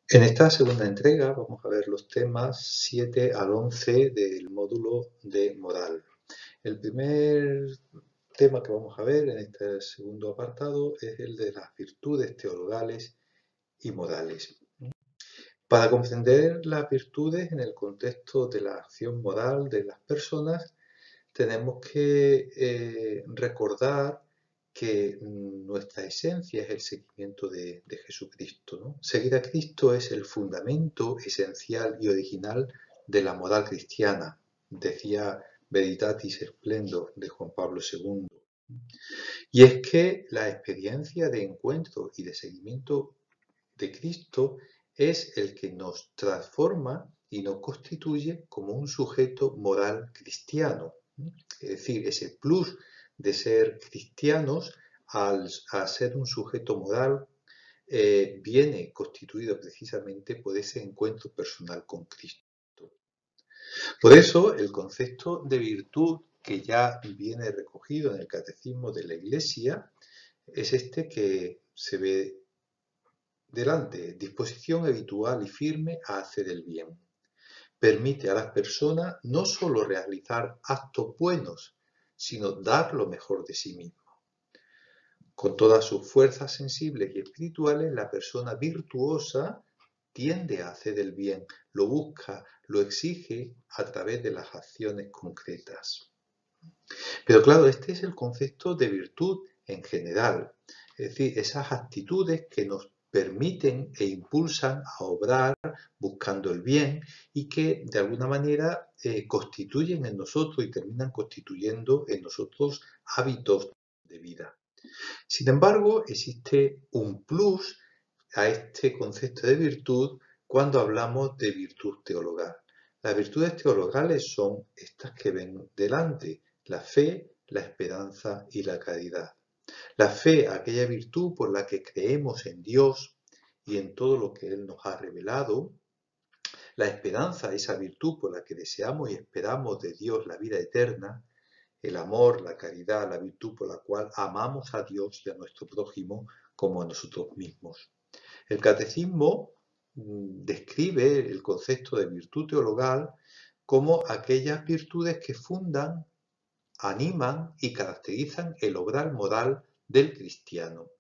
En esta segunda entrega vamos a ver los temas 7 al 11 del módulo de moral. El primer tema que vamos a ver en este segundo apartado es el de las virtudes teologales y morales. Para comprender las virtudes en el contexto de la acción moral de las personas, tenemos que recordar que nuestra esencia es el seguimiento de Jesucristo, ¿no? Seguir a Cristo es el fundamento esencial y original de la moral cristiana, decía Veritatis Splendor de Juan Pablo II. Y es que la experiencia de encuentro y de seguimiento de Cristo es el que nos transforma y nos constituye como un sujeto moral cristiano. Es decir, ese plus de ser cristianos al ser un sujeto moral viene constituido precisamente por ese encuentro personal con Cristo. Por eso, el concepto de virtud que ya viene recogido en el Catecismo de la Iglesia es este que se ve delante: disposición habitual y firme a hacer el bien. Permite a las personas no solo realizar actos buenos, sino dar lo mejor de sí mismo. Con todas sus fuerzas sensibles y espirituales, la persona virtuosa tiende a hacer el bien, lo busca, lo exige a través de las acciones concretas. Pero claro, este es el concepto de virtud en general, es decir, esas actitudes que nos permiten e impulsan a obrar buscando el bien y que de alguna manera constituyen en nosotros y terminan constituyendo en nosotros hábitos de vida. Sin embargo, existe un plus a este concepto de virtud cuando hablamos de virtud teologal. Las virtudes teologales son estas que ven delante: la fe, la esperanza y la caridad. La fe, aquella virtud por la que creemos en Dios y en todo lo que Él nos ha revelado. La esperanza, esa virtud por la que deseamos y esperamos de Dios la vida eterna. El amor, la caridad, la virtud por la cual amamos a Dios y a nuestro prójimo como a nosotros mismos. El catecismo describe el concepto de virtud teologal como aquellas virtudes que fundan, animan y caracterizan el obrar moral del cristiano.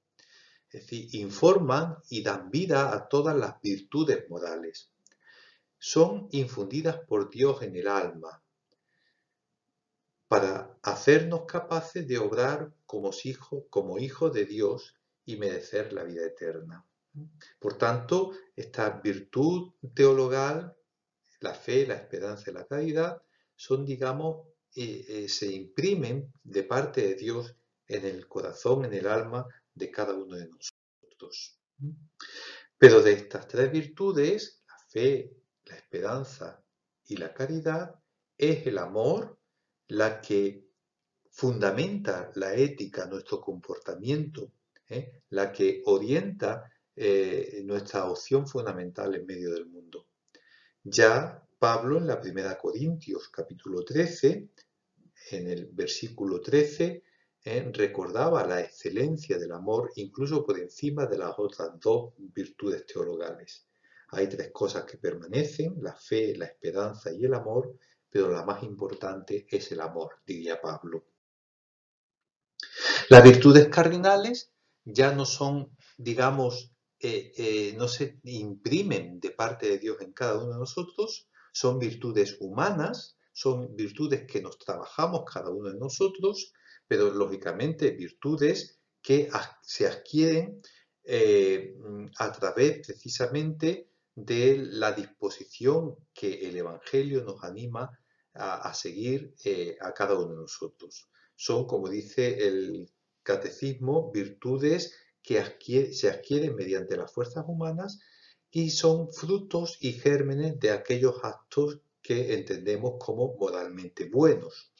Es decir, informan y dan vida a todas las virtudes morales. Son infundidas por Dios en el alma para hacernos capaces de obrar como hijos de Dios y merecer la vida eterna. Por tanto, esta virtud teologal, la fe, la esperanza y la caridad, son, digamos, se imprimen de parte de Dios en el corazón, en el alma de cada uno de nosotros. Pero de estas tres virtudes, la fe, la esperanza y la caridad, es el amor la que fundamenta la ética, nuestro comportamiento, la que orienta nuestra opción fundamental en medio del mundo. Ya Pablo en la primera Corintios capítulo 13, en el versículo 13, recordaba la excelencia del amor incluso por encima de las otras dos virtudes teologales. Hay tres cosas que permanecen: la fe, la esperanza y el amor, pero la más importante es el amor, diría Pablo. Las virtudes cardinales ya no son, digamos, no se imprimen de parte de Dios en cada uno de nosotros, son virtudes humanas, son virtudes que nos trabajamos cada uno de nosotros, pero lógicamente virtudes que se adquieren a través precisamente de la disposición que el Evangelio nos anima a seguir a cada uno de nosotros. Son, como dice el catecismo, virtudes que se adquieren mediante las fuerzas humanas y son frutos y gérmenes de aquellos actos que entendemos como moralmente buenos.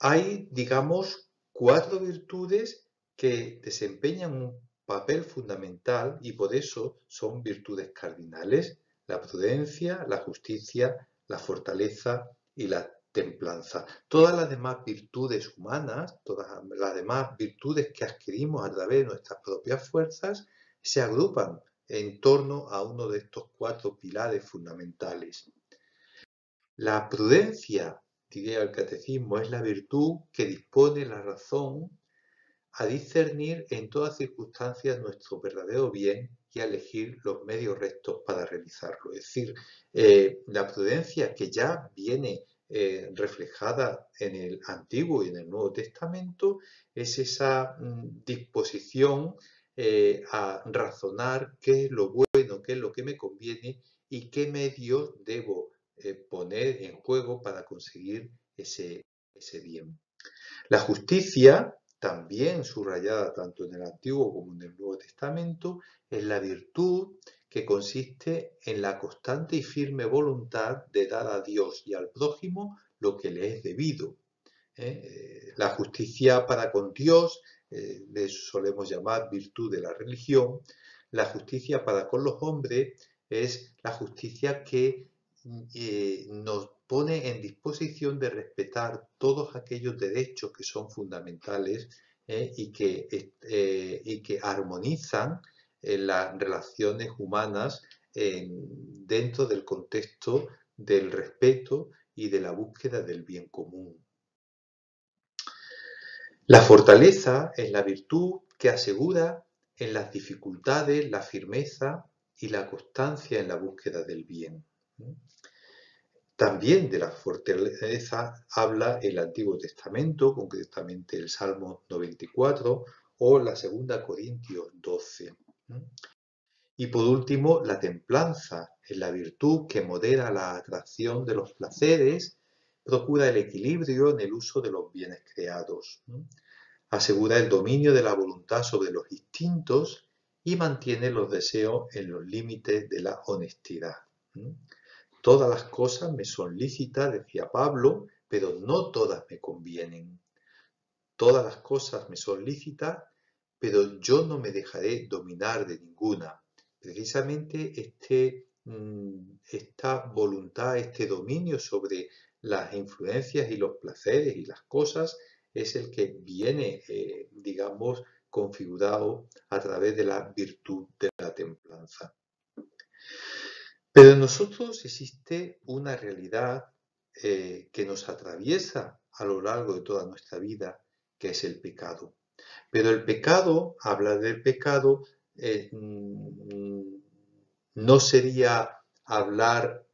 Hay, digamos, cuatro virtudes que desempeñan un papel fundamental y por eso son virtudes cardinales: la prudencia, la justicia, la fortaleza y la templanza. Todas las demás virtudes humanas, todas las demás virtudes que adquirimos a través de nuestras propias fuerzas, se agrupan en torno a uno de estos 4 pilares fundamentales. La prudencia, diría el catecismo, es la virtud que dispone la razón a discernir en todas circunstancias nuestro verdadero bien y a elegir los medios rectos para realizarlo. Es decir, la prudencia que ya viene reflejada en el Antiguo y en el Nuevo Testamento es esa disposición a razonar qué es lo bueno, qué es lo que me conviene y qué medios debo poner en juego para conseguir ese bien. La justicia, también subrayada tanto en el Antiguo como en el Nuevo Testamento, es la virtud que consiste en la constante y firme voluntad de dar a Dios y al prójimo lo que le es debido. La justicia para con Dios, le solemos llamar virtud de la religión. La justicia para con los hombres es la justicia que nos pone en disposición de respetar todos aquellos derechos que son fundamentales y que armonizan las relaciones humanas dentro del contexto del respeto y de la búsqueda del bien común. La fortaleza es la virtud que asegura en las dificultades la firmeza y la constancia en la búsqueda del bien. También de la fortaleza habla el Antiguo Testamento, concretamente el Salmo 94 o la 2 Corintios 12. Y por último, la templanza es la virtud que modera la atracción de los placeres, procura el equilibrio en el uso de los bienes creados, asegura el dominio de la voluntad sobre los instintos y mantiene los deseos en los límites de la honestidad. Todas las cosas me son lícitas, decía Pablo, pero no todas me convienen. Todas las cosas me son lícitas, pero yo no me dejaré dominar de ninguna. Precisamente esta voluntad, este dominio sobre las influencias y los placeres y las cosas es el que viene, digamos, configurado a través de la virtud de la templanza. Pero en nosotros existe una realidad que nos atraviesa a lo largo de toda nuestra vida, que es el pecado. Pero el pecado, hablar del pecado, no sería hablar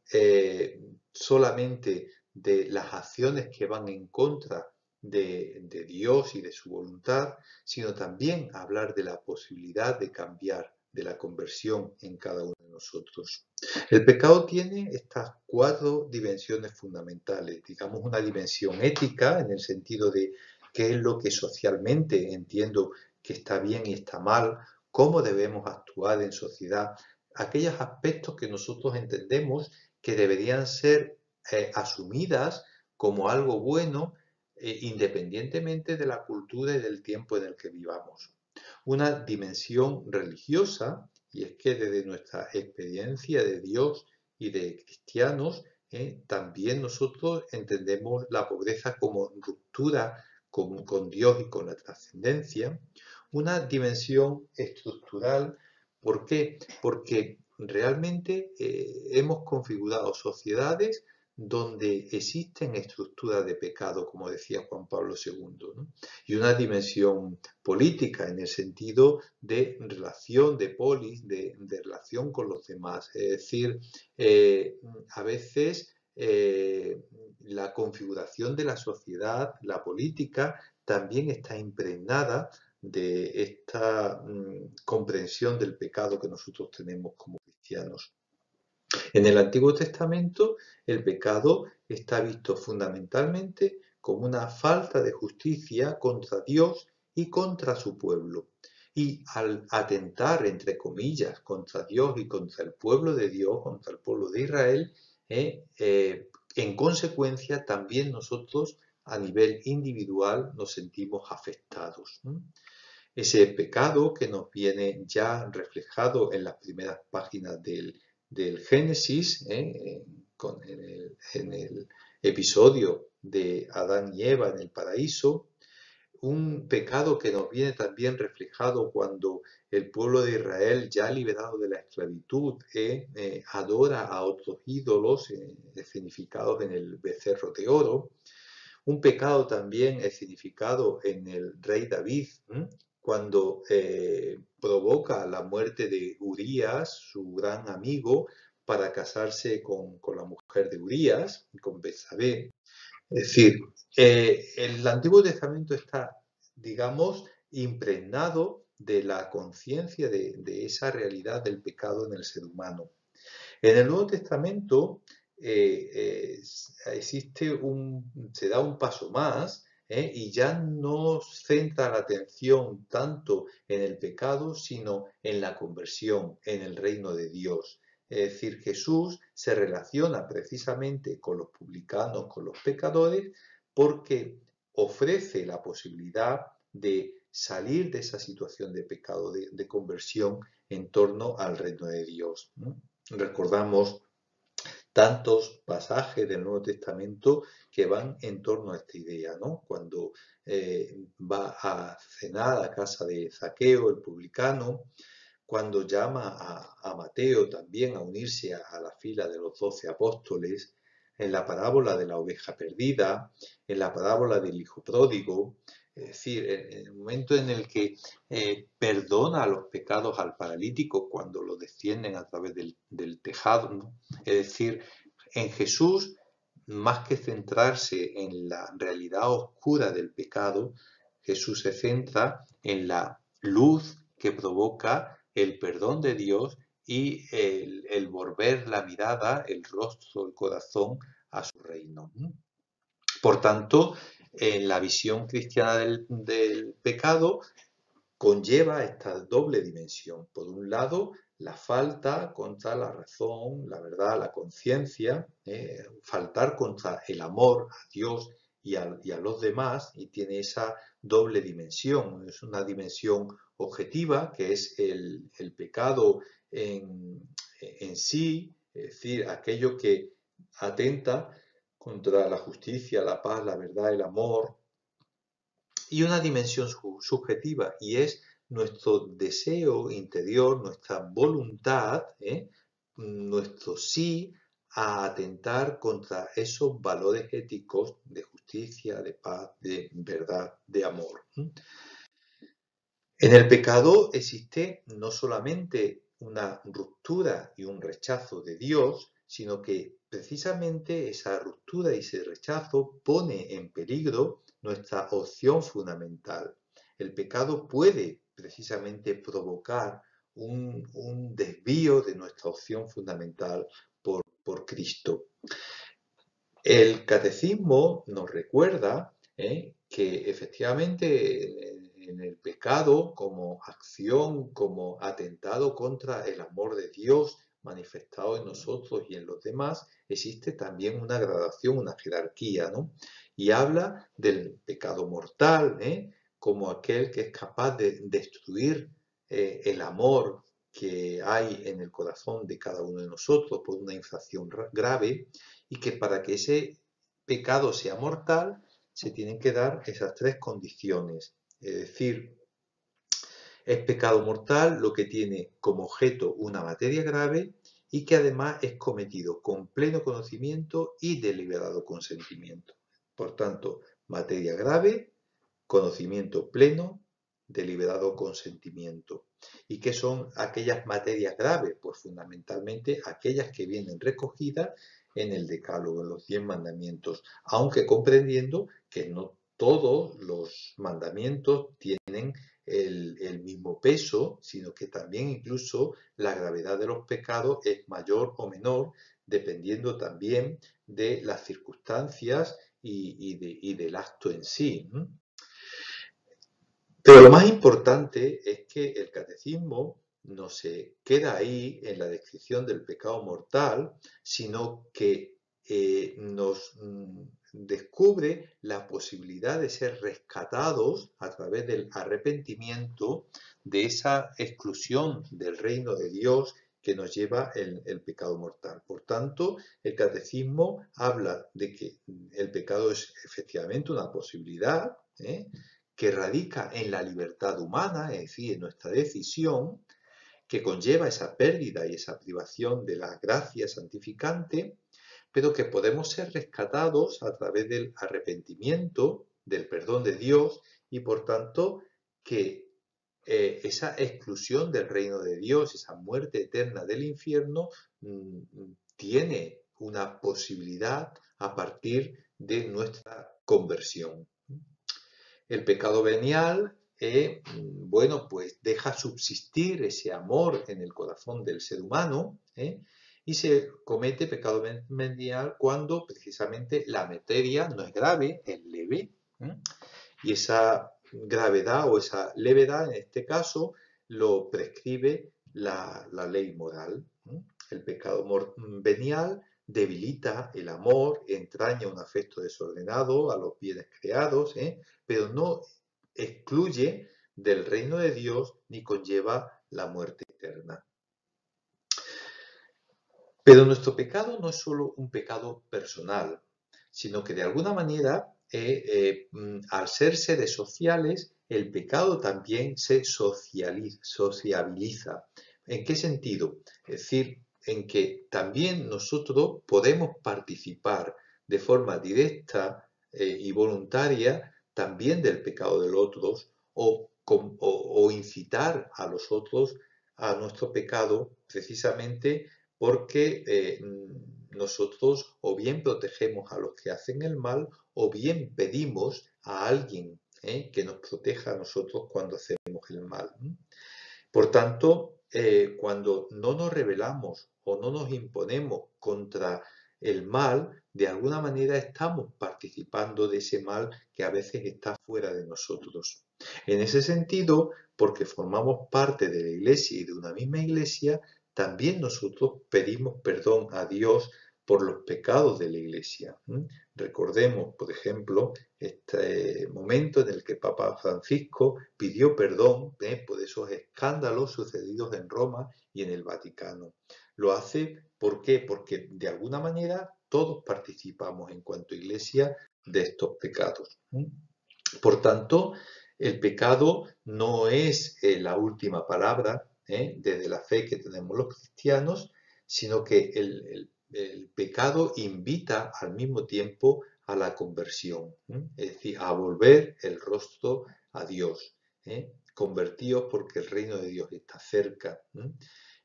solamente de las acciones que van en contra de Dios y de su voluntad, sino también hablar de la posibilidad de cambiar, de la conversión en cada uno de nosotros. El pecado tiene estas 4 dimensiones fundamentales, digamos una dimensión ética en el sentido de qué es lo que socialmente entiendo que está bien y está mal, cómo debemos actuar en sociedad, aquellos aspectos que nosotros entendemos que deberían ser asumidas como algo bueno independientemente de la cultura y del tiempo en el que vivamos. Una dimensión religiosa, y es que desde nuestra experiencia de Dios y de cristianos, también nosotros entendemos la pobreza como ruptura con Dios y con la trascendencia. Una dimensión estructural, ¿por qué? Porque realmente hemos configurado sociedades donde existen estructuras de pecado, como decía Juan Pablo II, ¿no? Y una dimensión política en el sentido de relación, de polis, de relación con los demás. Es decir, a veces la configuración de la sociedad, la política, también está impregnada de esta comprensión del pecado que nosotros tenemos como cristianos. En el Antiguo Testamento, el pecado está visto fundamentalmente como una falta de justicia contra Dios y contra su pueblo. Y al atentar, entre comillas, contra Dios y contra el pueblo de Dios, contra el pueblo de Israel, en consecuencia también nosotros a nivel individual nos sentimos afectados. Ese pecado que nos viene ya reflejado en las primeras páginas del Génesis, en el episodio de Adán y Eva en el paraíso, un pecado que nos viene también reflejado cuando el pueblo de Israel, ya liberado de la esclavitud, adora a otros ídolos escenificados en el becerro de oro. Un pecado también escenificado en el rey David, cuando provoca la muerte de Urías, su gran amigo, para casarse con la mujer de Urías, con Betsabé. Es decir, el Antiguo Testamento está, digamos, impregnado de la conciencia de esa realidad del pecado en el ser humano. En el Nuevo Testamento se da un paso más, y ya no centra la atención tanto en el pecado, sino en la conversión, en el reino de Dios. Es decir, Jesús se relaciona precisamente con los publicanos, con los pecadores, porque ofrece la posibilidad de salir de esa situación de pecado, de conversión en torno al reino de Dios. Recordamos tantos pasajes del Nuevo Testamento que van en torno a esta idea, ¿no? Cuando va a cenar a casa de Zaqueo, el publicano, cuando llama a Mateo también a unirse a la fila de los 12 apóstoles, en la parábola de la oveja perdida, en la parábola del hijo pródigo, es decir, en el momento en el que perdona los pecados al paralítico cuando lo descienden a través del tejado, ¿no? Es decir, en Jesús, más que centrarse en la realidad oscura del pecado, Jesús se centra en la luz que provoca el perdón de Dios y el volver la mirada, el rostro, el corazón a su reino. Por tanto, la visión cristiana del pecado conlleva esta doble dimensión. Por un lado, la falta contra la razón, la verdad, la conciencia, faltar contra el amor a Dios y a los demás, y tiene esa doble dimensión. Es una dimensión objetiva, que es el pecado en sí, es decir, aquello que atenta contra la justicia, la paz, la verdad, el amor, y una dimensión subjetiva, y es nuestro deseo interior, nuestra voluntad, nuestro sí a atentar contra esos valores éticos de justicia, de paz, de verdad, de amor. En el pecado existe no solamente una ruptura y un rechazo de Dios, sino que precisamente esa ruptura y ese rechazo pone en peligro nuestra opción fundamental. El pecado puede precisamente provocar un desvío de nuestra opción fundamental por Cristo. El catecismo nos recuerda que efectivamente en el pecado, como acción, como atentado contra el amor de Dios manifestado en nosotros y en los demás, existe también una gradación, una jerarquía, ¿no? Y habla del pecado mortal, como aquel que es capaz de destruir el amor que hay en el corazón de cada uno de nosotros por una infracción grave, y que para que ese pecado sea mortal se tienen que dar esas tres condiciones. Es decir, es pecado mortal lo que tiene como objeto una materia grave y que además es cometido con pleno conocimiento y deliberado consentimiento. Por tanto, materia grave, conocimiento pleno, deliberado consentimiento. ¿Y qué son aquellas materias graves? Pues fundamentalmente aquellas que vienen recogidas en el Decálogo, en los 10 mandamientos, aunque comprendiendo que no todos los mandamientos tienen el mismo peso, sino que también incluso la gravedad de los pecados es mayor o menor, dependiendo también de las circunstancias y del acto en sí. Pero lo más importante es que el catecismo no se queda ahí en la descripción del pecado mortal, sino que nos descubre la posibilidad de ser rescatados a través del arrepentimiento de esa exclusión del reino de Dios que nos lleva el pecado mortal. Por tanto, el catecismo habla de que el pecado es efectivamente una posibilidad, que radica en la libertad humana, es decir, en nuestra decisión, que conlleva esa pérdida y esa privación de la gracia santificante, pero que podemos ser rescatados a través del arrepentimiento, del perdón de Dios y por tanto que esa exclusión del reino de Dios, esa muerte eterna del infierno, tiene una posibilidad a partir de nuestra conversión. El pecado venial, bueno, pues deja subsistir ese amor en el corazón del ser humano, y se comete pecado venial cuando precisamente la materia no es grave, es leve, y esa gravedad o esa levedad en este caso lo prescribe la ley moral. El pecado venial debilita el amor, entraña un afecto desordenado a los bienes creados, pero no excluye del reino de Dios ni conlleva la muerte eterna. Pero nuestro pecado no es solo un pecado personal, sino que de alguna manera, al ser seres sociales, el pecado también se sociabiliza. ¿En qué sentido? Es decir, en que también nosotros podemos participar de forma directa y voluntaria también del pecado de los otros o incitar a los otros a nuestro pecado precisamente porque nosotros o bien protegemos a los que hacen el mal o bien pedimos a alguien que nos proteja a nosotros cuando hacemos el mal. Por tanto, cuando no nos rebelamos o no nos imponemos contra el mal, de alguna manera estamos participando de ese mal que a veces está fuera de nosotros. En ese sentido, porque formamos parte de la Iglesia y de una misma Iglesia, también nosotros pedimos perdón a Dios por los pecados de la Iglesia. Recordemos, por ejemplo, este momento en el que Papa Francisco pidió perdón por esos escándalos sucedidos en Roma y en el Vaticano. Lo hace, ¿por qué? Porque de alguna manera todos participamos en cuanto a Iglesia de estos pecados. Por tanto, el pecado no es la última palabra desde la fe que tenemos los cristianos, sino que el pecado invita al mismo tiempo a la conversión, es decir, a volver el rostro a Dios. Convertíos porque el reino de Dios está cerca.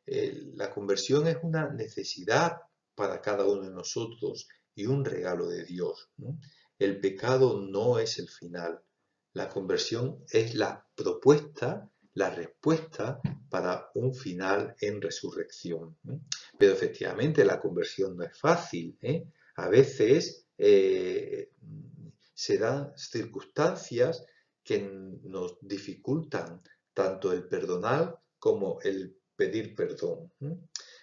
La conversión es una necesidad para cada uno de nosotros y un regalo de Dios. El pecado no es el final. La conversión es la propuesta, la respuesta para un final en resurrección. Pero efectivamente la conversión no es fácil. A veces se dan circunstancias que nos dificultan tanto el perdonar como el pedir perdón.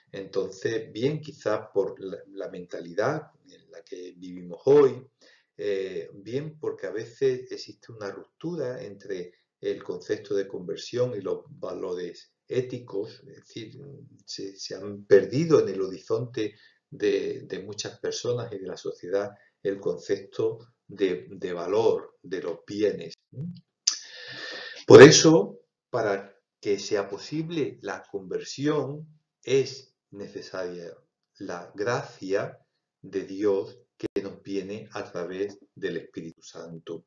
Entonces, bien, quizás por la mentalidad en la que vivimos hoy, bien porque a veces existe una ruptura entre el concepto de conversión y los valores éticos, es decir, se han perdido en el horizonte de muchas personas y de la sociedad el concepto de valor de los bienes. Por eso, para que sea posible la conversión, es necesaria la gracia de Dios que nos viene a través del Espíritu Santo.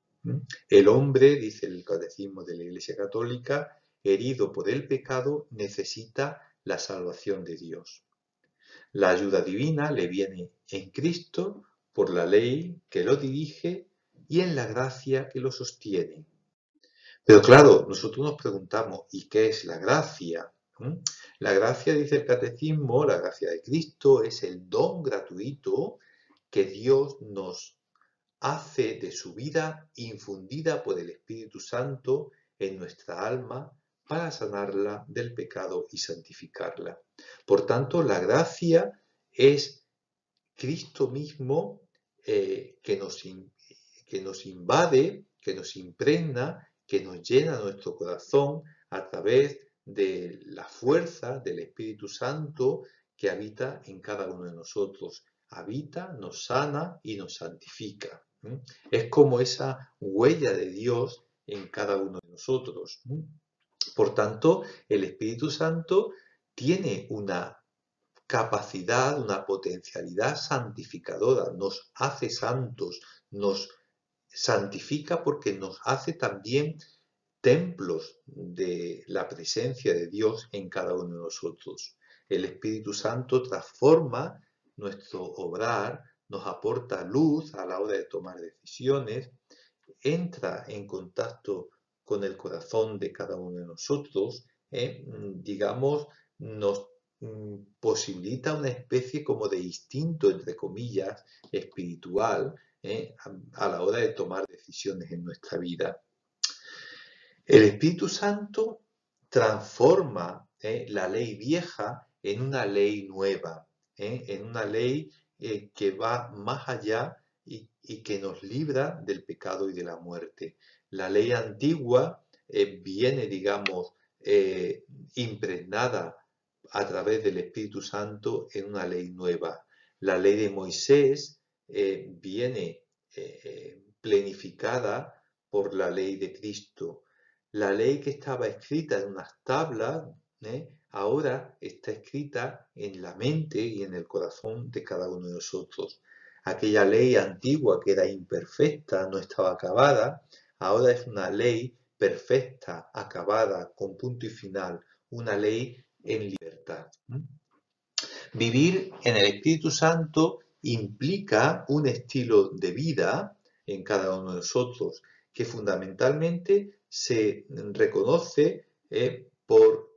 El hombre, dice el Catecismo de la Iglesia Católica, herido por el pecado, necesita la salvación de Dios. La ayuda divina le viene en Cristo por la ley que lo dirige y en la gracia que lo sostiene. Pero claro, nosotros nos preguntamos, ¿y qué es la gracia? La gracia, dice el Catecismo, la gracia de Cristo es el don gratuito que Dios nos hace de su vida infundida por el Espíritu Santo en nuestra alma para sanarla del pecado y santificarla. Por tanto, la gracia es Cristo mismo que nos invade, que nos impregna, que nos llena nuestro corazón a través de la fuerza del Espíritu Santo que habita en cada uno de nosotros. Habita, nos sana y nos santifica. Es como esa huella de Dios en cada uno de nosotros. Por tanto, el Espíritu Santo tiene una capacidad, una potencialidad santificadora, nos hace santos, nos santifica porque nos hace también templos de la presencia de Dios en cada uno de nosotros. El Espíritu Santo transforma nuestro obrar, nos aporta luz a la hora de tomar decisiones, entra en contacto con el corazón de cada uno de nosotros, digamos, nos posibilita una especie como de instinto, entre comillas, espiritual, a la hora de tomar decisiones en nuestra vida. El Espíritu Santo transforma la ley vieja en una ley nueva, en una ley que va más allá y que nos libra del pecado y de la muerte. La ley antigua viene, digamos, impregnada a través del Espíritu Santo en una ley nueva. La ley de Moisés viene plenificada por la ley de Cristo. La ley que estaba escrita en unas tablas, ahora está escrita en la mente y en el corazón de cada uno de nosotros. Aquella ley antigua que era imperfecta, no estaba acabada, ahora es una ley perfecta, acabada, con punto y final, una ley en libertad. Vivir en el Espíritu Santo implica un estilo de vida en cada uno de nosotros que fundamentalmente se reconoce por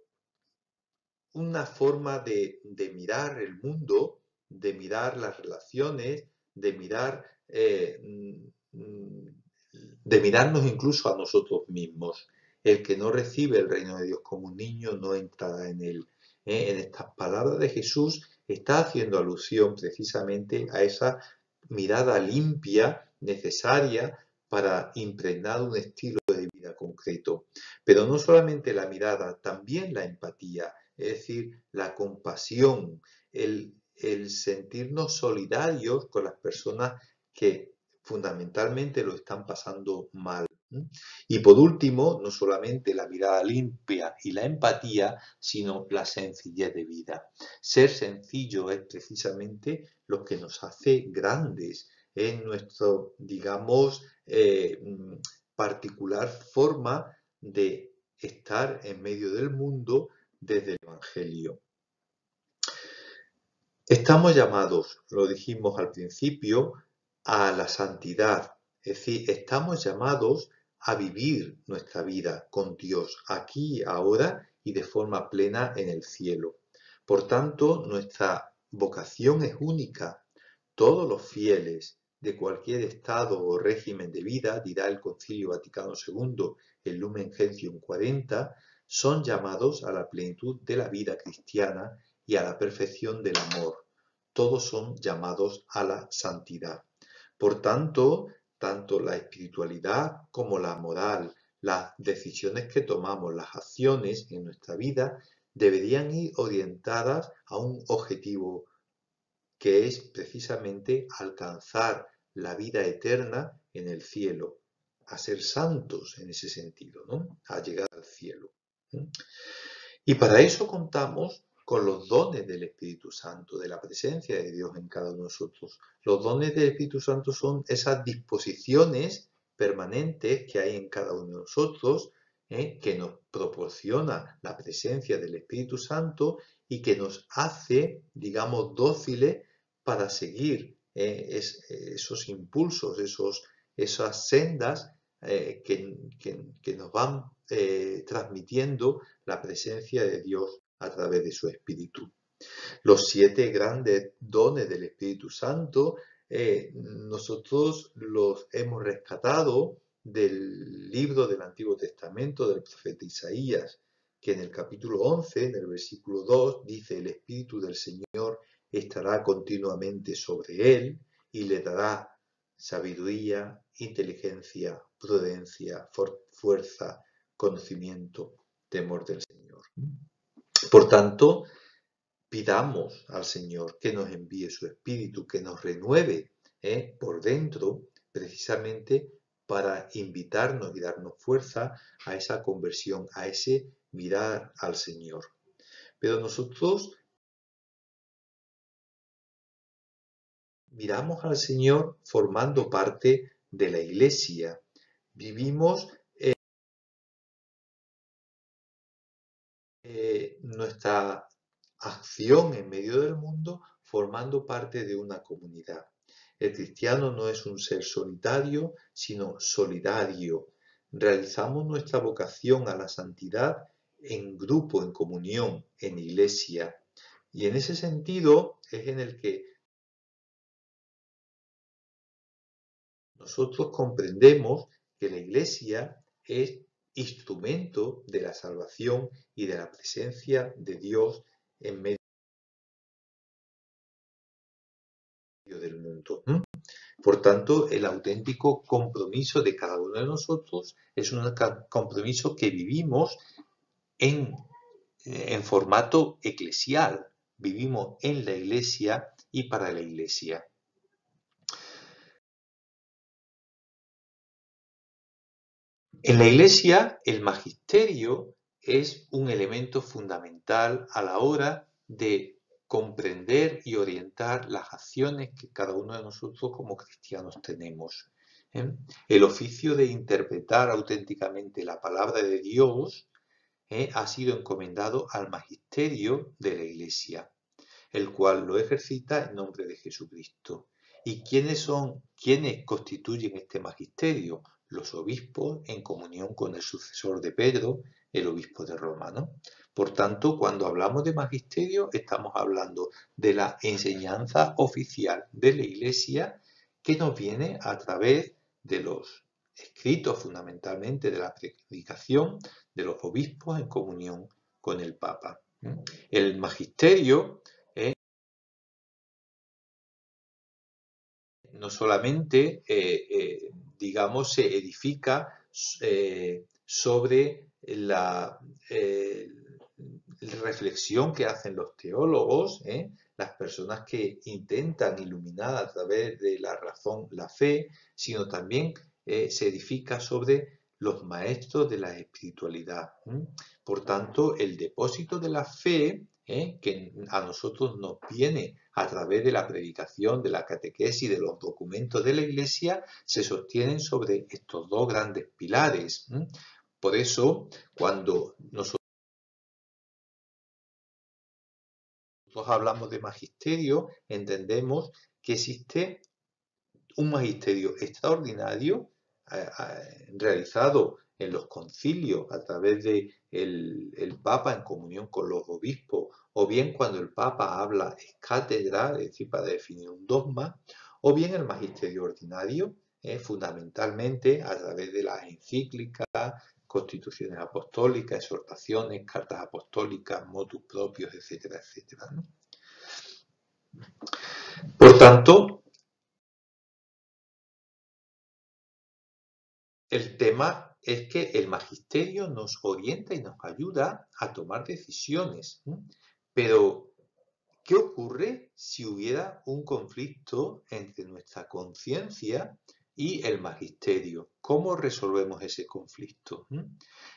una forma de mirar el mundo, de mirar las relaciones, de mirarnos incluso a nosotros mismos. El que no recibe el reino de Dios como un niño no entrará en él. En estas palabras de Jesús está haciendo alusión precisamente a esa mirada limpia, necesaria para impregnar un estilo de vida concreto. Pero no solamente la mirada, también la empatía, es decir, la compasión, el sentirnos solidarios con las personas que fundamentalmente lo están pasando mal. Y por último, no solamente la mirada limpia y la empatía, sino la sencillez de vida. Ser sencillo es precisamente lo que nos hace grandes en nuestro, digamos, particular forma de estar en medio del mundo desde el Evangelio. Estamos llamados, lo dijimos al principio, a la santidad, es decir, estamos llamados a vivir nuestra vida con Dios aquí, ahora y de forma plena en el cielo. Por tanto, nuestra vocación es única. Todos los fieles de cualquier estado o régimen de vida, dirá el Concilio Vaticano II, el Lumen Gentium 40, son llamados a la plenitud de la vida cristiana y a la perfección del amor. Todos son llamados a la santidad. Por tanto, tanto la espiritualidad como la moral, las decisiones que tomamos, las acciones en nuestra vida, deberían ir orientadas a un objetivo que es precisamente alcanzar la vida eterna en el cielo, a ser santos en ese sentido, ¿no? A llegar al cielo. Y para eso contamos con los dones del Espíritu Santo, de la presencia de Dios en cada uno de nosotros. Los dones del Espíritu Santo son esas disposiciones permanentes que hay en cada uno de nosotros, que nos proporciona la presencia del Espíritu Santo y que nos hace, digamos, dóciles para seguir esos impulsos, esas sendas que nos van transmitiendo la presencia de Dios a través de su Espíritu. Los 7 grandes dones del Espíritu Santo nosotros los hemos rescatado del libro del Antiguo Testamento del profeta Isaías, que en el capítulo 11, en el versículo 2, dice: el Espíritu del Señor estará continuamente sobre él y le dará sabiduría, inteligencia, prudencia, fuerza, conocimiento, temor del Señor. Por tanto, pidamos al Señor que nos envíe su Espíritu, que nos renueve por dentro, precisamente para invitarnos y darnos fuerza a esa conversión, a ese mirar al Señor. Pero nosotros miramos al Señor formando parte de la Iglesia. Vivimos nuestra acción en medio del mundo formando parte de una comunidad. El cristiano no es un ser solitario, sino solidario. Realizamos nuestra vocación a la santidad en grupo, en comunión, en iglesia. Y en ese sentido es en el que nosotros comprendemos que la iglesia es instrumento de la salvación y de la presencia de Dios en medio del mundo. Por tanto, el auténtico compromiso de cada uno de nosotros es un compromiso que vivimos en formato eclesial. Vivimos en la iglesia y para la iglesia. En la iglesia, el magisterio es un elemento fundamental a la hora de comprender y orientar las acciones que cada uno de nosotros como cristianos tenemos. El oficio de interpretar auténticamente la palabra de Dios ha sido encomendado al magisterio de la Iglesia, el cual lo ejercita en nombre de Jesucristo. ¿Y quiénes constituyen este magisterio? Los obispos en comunión con el sucesor de Pedro, el obispo de Roma, ¿no? Por tanto, cuando hablamos de magisterio, estamos hablando de la enseñanza oficial de la Iglesia que nos viene a través de los escritos, fundamentalmente de la predicación de los obispos en comunión con el Papa. El magisterio no solamente, digamos, se edifica sobre la reflexión que hacen los teólogos, las personas que intentan iluminar a través de la razón la fe, sino también se edifica sobre los maestros de la espiritualidad. Por tanto, el depósito de la fe, que a nosotros nos viene a través de la predicación, de la catequesis, de los documentos de la Iglesia, se sostienen sobre estos dos grandes pilares. Por eso, cuando nosotros hablamos de magisterio, entendemos que existe un magisterio extraordinario realizado en los concilios a través de el Papa en comunión con los obispos, o bien cuando el Papa habla ex cátedra, es decir, para definir un dogma, o bien el magisterio ordinario, fundamentalmente a través de las encíclicas, constituciones apostólicas, exhortaciones, cartas apostólicas, motus propios, etcétera, etcétera, ¿no? Por tanto, el tema es que el magisterio nos orienta y nos ayuda a tomar decisiones. Pero, ¿qué ocurre si hubiera un conflicto entre nuestra conciencia y el magisterio? ¿Cómo resolvemos ese conflicto?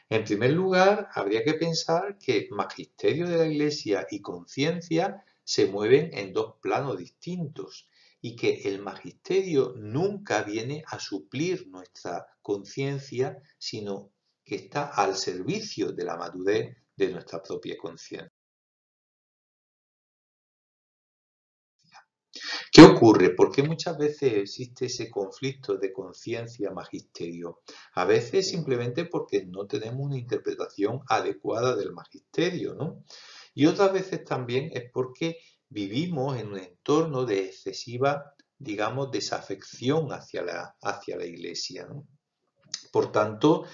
En primer lugar, habría que pensar que magisterio de la Iglesia y conciencia se mueven en dos planos distintos y que el magisterio nunca viene a suplir nuestra conciencia, sino que está al servicio de la madurez de nuestra propia conciencia. ¿Qué ocurre? ¿Por qué muchas veces existe ese conflicto de conciencia-magisterio? A veces simplemente porque no tenemos una interpretación adecuada del magisterio, ¿no? Y otras veces también es porque vivimos en un entorno de excesiva, digamos, desafección hacia la Iglesia, ¿no? Por tanto,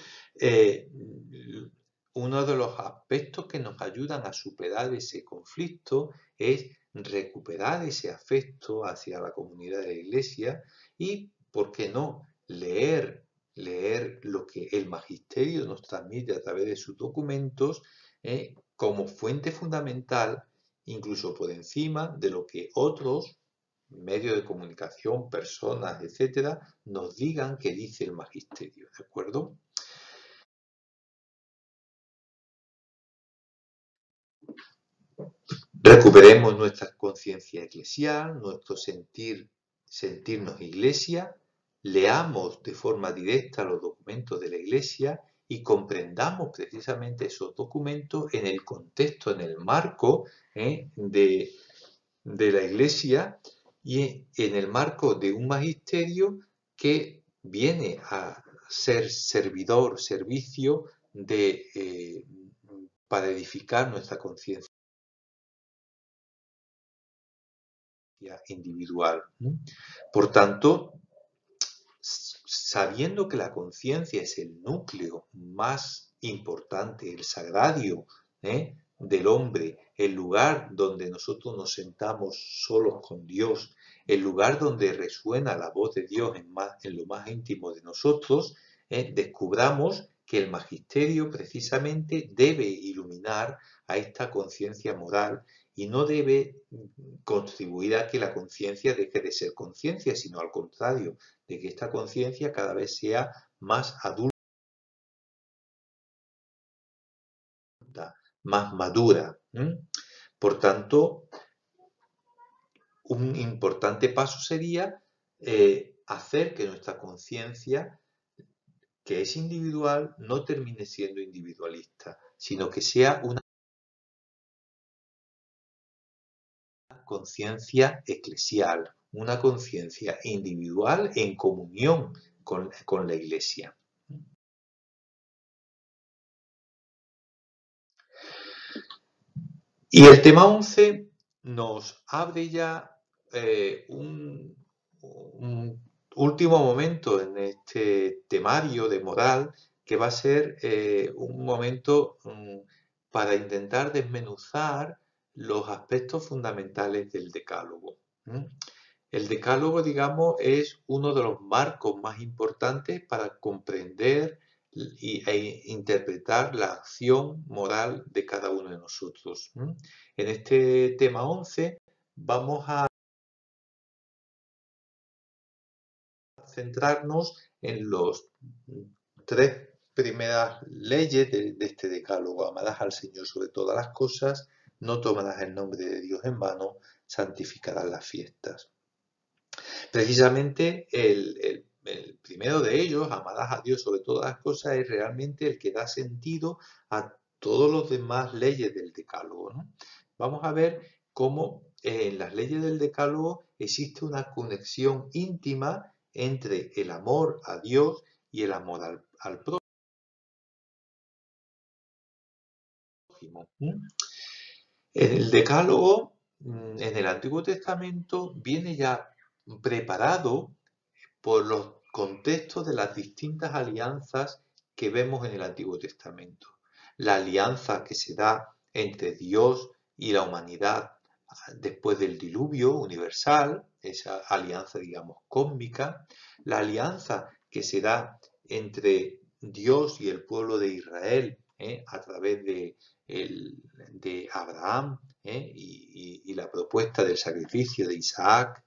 uno de los aspectos que nos ayudan a superar ese conflicto es recuperar ese afecto hacia la comunidad de la Iglesia y, ¿por qué no?, leer lo que el magisterio nos transmite a través de sus documentos como fuente fundamental, incluso por encima de lo que otros medios de comunicación, personas, etcétera, nos digan qué dice el magisterio, ¿de acuerdo? Recuperemos nuestra conciencia eclesial, nuestro sentirnos iglesia, leamos de forma directa los documentos de la iglesia y comprendamos precisamente esos documentos en el contexto, en el marco de la iglesia y en el marco de un magisterio que viene a ser servidor, servicio para edificar nuestra conciencia individual. Por tanto, sabiendo que la conciencia es el núcleo más importante, el sagrario del hombre, el lugar donde nosotros nos sentamos solos con Dios, el lugar donde resuena la voz de Dios en lo más íntimo de nosotros, descubramos que el magisterio precisamente debe iluminar a esta conciencia moral y no debe contribuir a que la conciencia deje de ser conciencia, sino al contrario, de que esta conciencia cada vez sea más adulta, más madura. Por tanto, un importante paso sería hacer que nuestra conciencia, que es individual, no termine siendo individualista, sino que sea una conciencia eclesial, una conciencia individual en comunión con la Iglesia. Y el tema 11 nos abre ya un último momento en este temario de moral que va a ser un momento para intentar desmenuzar los aspectos fundamentales del decálogo. El decálogo, digamos, es uno de los marcos más importantes para comprender e interpretar la acción moral de cada uno de nosotros. En este tema 11 vamos a centrarnos en los tres primeras leyes de este decálogo. Amarás al Señor sobre todas las cosas, no tomarás el nombre de Dios en vano, santificarás las fiestas. Precisamente el primero de ellos, amarás a Dios sobre todas las cosas, es realmente el que da sentido a todos los demás leyes del decálogo, ¿no? Vamos a ver cómo en las leyes del decálogo existe una conexión íntima entre el amor a Dios y el amor al prójimo. El decálogo en el Antiguo Testamento viene ya preparado por los contextos de las distintas alianzas que vemos en el Antiguo Testamento. La alianza que se da entre Dios y la humanidad después del diluvio universal, esa alianza, digamos, cósmica. La alianza que se da entre Dios y el pueblo de Israel a través de Abraham y la propuesta del sacrificio de Isaac.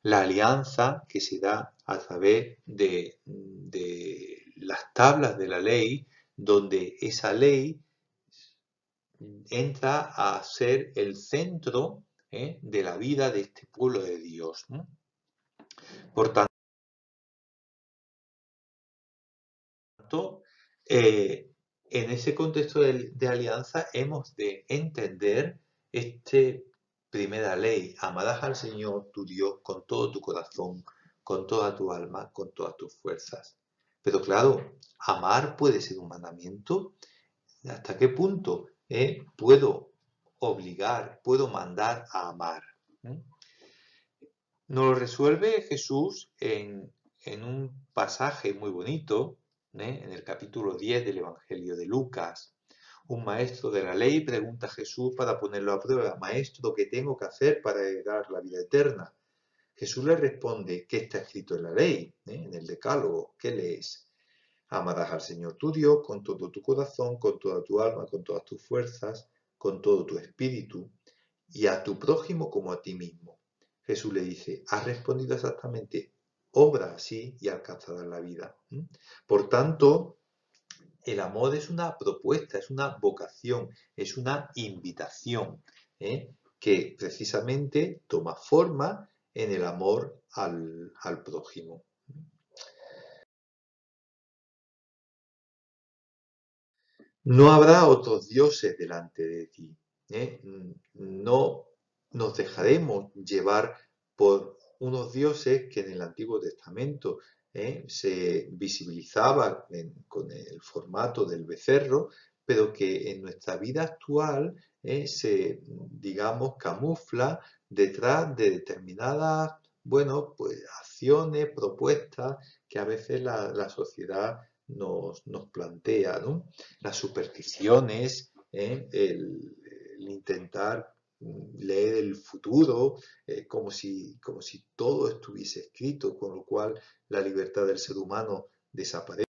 La alianza que se da a través de las tablas de la ley, donde esa ley entra a ser el centro de la vida de este pueblo de Dios. Por tanto, en ese contexto de alianza hemos de entender esta primera ley: amarás al Señor tu Dios con todo tu corazón, con toda tu alma, con todas tus fuerzas. Pero claro, amar puede ser un mandamiento. ¿Hasta qué punto puedo obligar, puedo mandar a amar? Nos lo resuelve Jesús en un pasaje muy bonito, en el capítulo 10 del Evangelio de Lucas. Un maestro de la ley pregunta a Jesús para ponerlo a prueba: Maestro, ¿qué tengo que hacer para heredar la vida eterna? Jesús le responde: ¿qué está escrito en la ley? En el decálogo, ¿qué lees? Amarás al Señor tu Dios con todo tu corazón, con toda tu alma, con todas tus fuerzas, con todo tu espíritu, y a tu prójimo como a ti mismo. Jesús le dice, has respondido exactamente, obra así y alcanzarás la vida. Por tanto, el amor es una propuesta, es una vocación, es una invitación, que precisamente toma forma en el amor al prójimo. No habrá otros dioses delante de ti. No nos dejaremos llevar por unos dioses que en el Antiguo Testamento se visibilizaban con el formato del becerro, pero que en nuestra vida actual se, digamos, camufla detrás de determinadas, bueno, pues acciones, propuestas que a veces la sociedad nos plantea, ¿no? Las supersticiones, el intentar leer el futuro como si todo estuviese escrito, con lo cual la libertad del ser humano desaparece.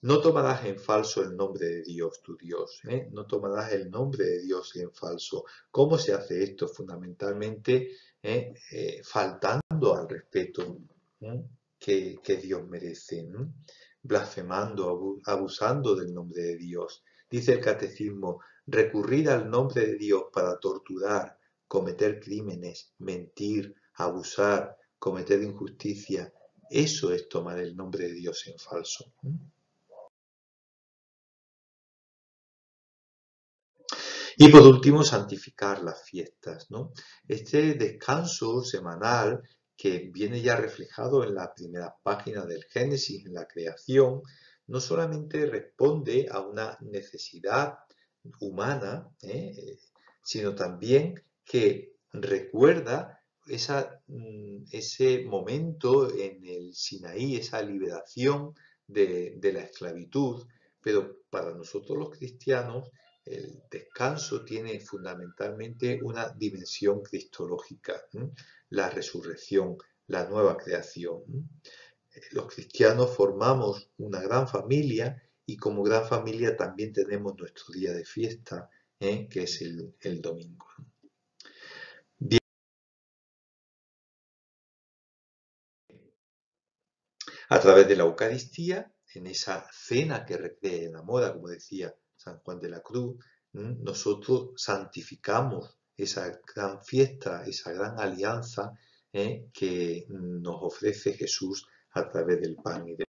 No tomarás en falso el nombre de Dios, tu Dios. No tomarás el nombre de Dios en falso. ¿Cómo se hace esto? Fundamentalmente faltando al respeto que Dios merece, blasfemando, abusando del nombre de Dios. Dice el catecismo, recurrir al nombre de Dios para torturar, cometer crímenes, mentir, abusar, cometer injusticia, eso es tomar el nombre de Dios en falso. Y por último, santificar las fiestas, ¿no? Este descanso semanal que viene ya reflejado en las primeras páginas del Génesis, en la creación, no solamente responde a una necesidad humana, sino también que recuerda ese momento en el Sinaí, esa liberación de la esclavitud, pero para nosotros los cristianos el descanso tiene fundamentalmente una dimensión cristológica, la resurrección, la nueva creación. Los cristianos formamos una gran familia y como gran familia también tenemos nuestro día de fiesta, que es el domingo. Bien, a través de la Eucaristía, en esa cena que recrea y enamora, como decía San Juan de la Cruz, nosotros santificamos esa gran fiesta, esa gran alianza que nos ofrece Jesús a través del pan y del